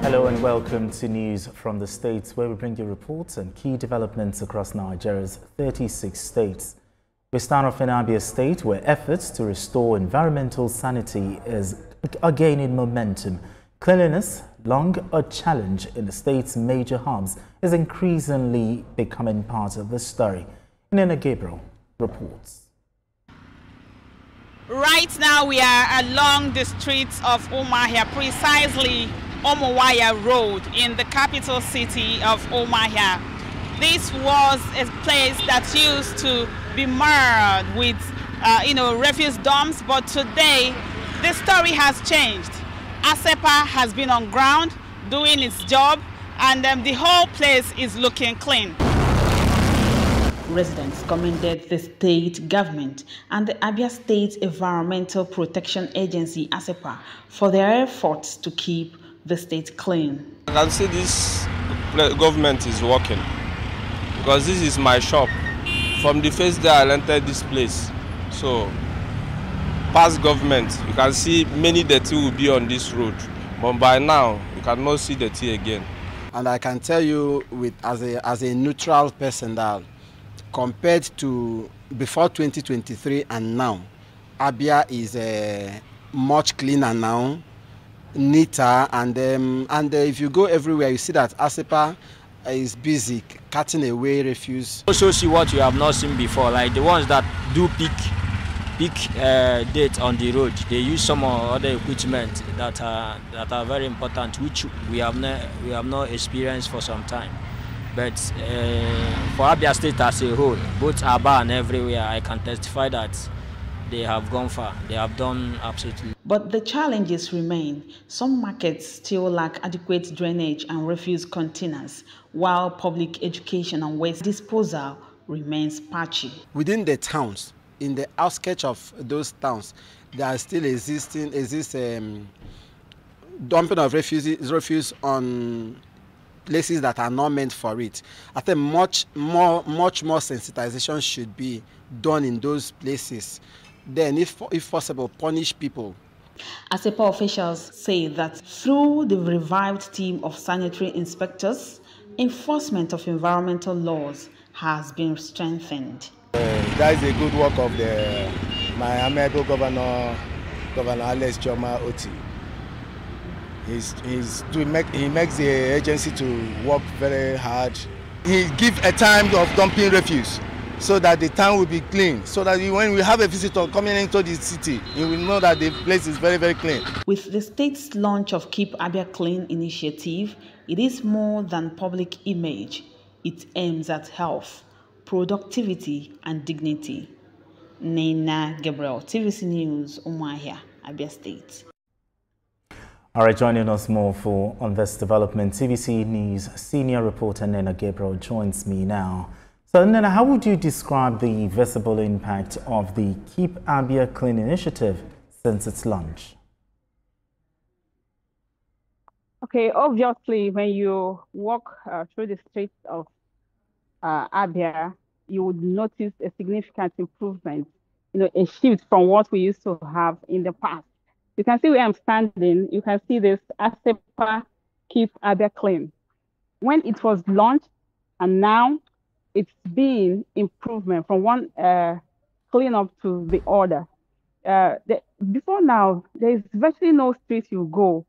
Hello and welcome to News from the States, where we bring you reports and key developments across Nigeria's 36 states. We start off in Abia State, where efforts to restore environmental sanity are gaining momentum. Cleanliness, long a challenge in the state's major hubs, is increasingly becoming part of the story. Nina Gabriel reports. Right now we are along the streets of Umuahia, precisely Umuahia Road in the capital city of Umuahia. This was a place that used to be marred with refuse dumps, but today the story has changed. ASEPA has been on ground doing its job, and the whole place is looking clean. Residents commended the state government and the Abia State Environmental Protection Agency, ASEPA, for their efforts to keep the state clean. I can see this government is working, because this is my shop. From the first day I entered this place, so past government, you can see many dirty will be on this road, but by now you cannot see dirty again. And I can tell you, as a neutral person, that compared to before 2023 and now, Abia is much cleaner now, neater, and if you go everywhere, you see that ASEPA is busy cutting away refuse. Also see what you have not seen before, like the ones that do peak date on the road. They use some other equipment that are very important, which we have not experienced for some time. But for Abia State as a whole, both Aba and everywhere, I can testify that they have gone far. They have done absolutely. But the challenges remain. Some markets still lack adequate drainage and refuse containers, while public education and waste disposal remains patchy. Within the towns, in the outskirts of those towns, there are still exists dumping of refuse on places that are not meant for it. I think much more sensitization should be done in those places. Then, if possible, punish people. ASEPA officials say that through the revived team of sanitary inspectors, enforcement of environmental laws has been strengthened. That is a good work of my amiable Governor Alex Chioma Oti. He makes the agency to work very hard. He gives a time of dumping refuse so that the town will be clean, so that when we have a visitor coming into the city, he will know that the place is very, very clean. With the state's launch of Keep Abia Clean initiative, it is more than public image. It aims at health, productivity, and dignity. Nina Gabriel, TVC News, Umuahia, Abia State. All right, joining us more on this development, TVC News senior reporter Nina Gabriel joins me now. So, Nina, how would you describe the visible impact of the Keep Abia Clean initiative since its launch? Okay, obviously, when you walk through the streets of Abia, you would notice a significant improvement, a shift from what we used to have in the past. You can see where I'm standing. You can see this ASEPA Keep Abia Clean. When it was launched, and now it's been improvement from one cleanup to the other. Before now, there is virtually no street you go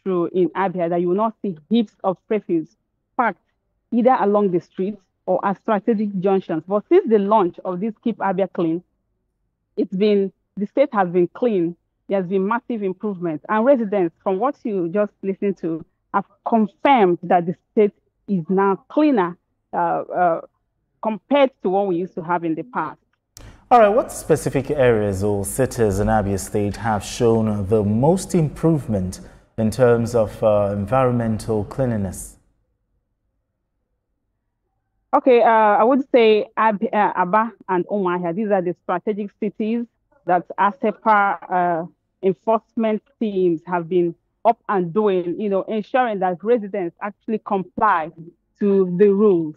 through in Abia that you will not see heaps of refuse packed either along the streets or at strategic junctions. But since the launch of this Keep Abia Clean, the state has been clean. There has been massive improvement, and residents, from what you just listened to, have confirmed that the state is now cleaner compared to what we used to have in the past. All right, what specific areas or cities in Abia State have shown the most improvement in terms of environmental cleanliness? Okay, I would say Aba and Umuahia. These are the strategic cities that ASEPA enforcement teams have been up and doing, ensuring that residents actually comply to the rules.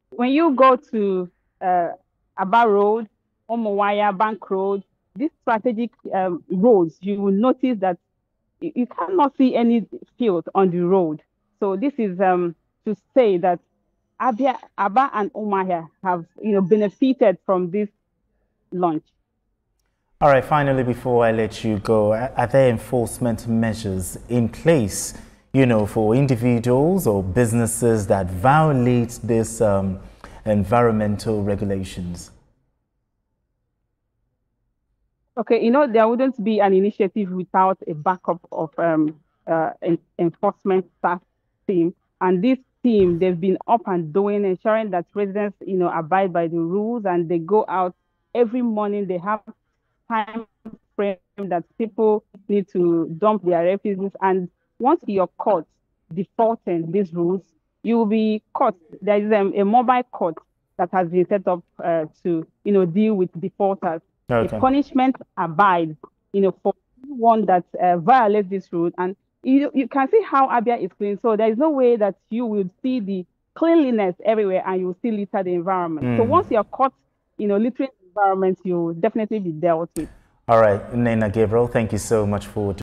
When you go to Aba Road, Umuahia Bank Road, these strategic roads, you will notice that you cannot see any field on the road. So this is to say that Abia, Aba and Umuahia have benefited from this launch. All right, finally, before I let you go, are there enforcement measures in place, for individuals or businesses that violate this environmental regulations? Okay, there wouldn't be an initiative without a backup of enforcement staff team. And this team, they've been up and doing, ensuring that residents, abide by the rules, and they go out every morning. They have time frame that people need to dump their refuges. And once you're caught defaulting these rules, you will be caught. There is a mobile court that has been set up to, deal with defaulters. Okay. The punishment abides, for anyone that violates this rule. And you can see how Abia is clean. So there is no way that you will see the cleanliness everywhere and you will still litter the environment. So once you're caught, littering the environment, you will definitely be dealt with. All right, Nnenna Gabriel, thank you so much for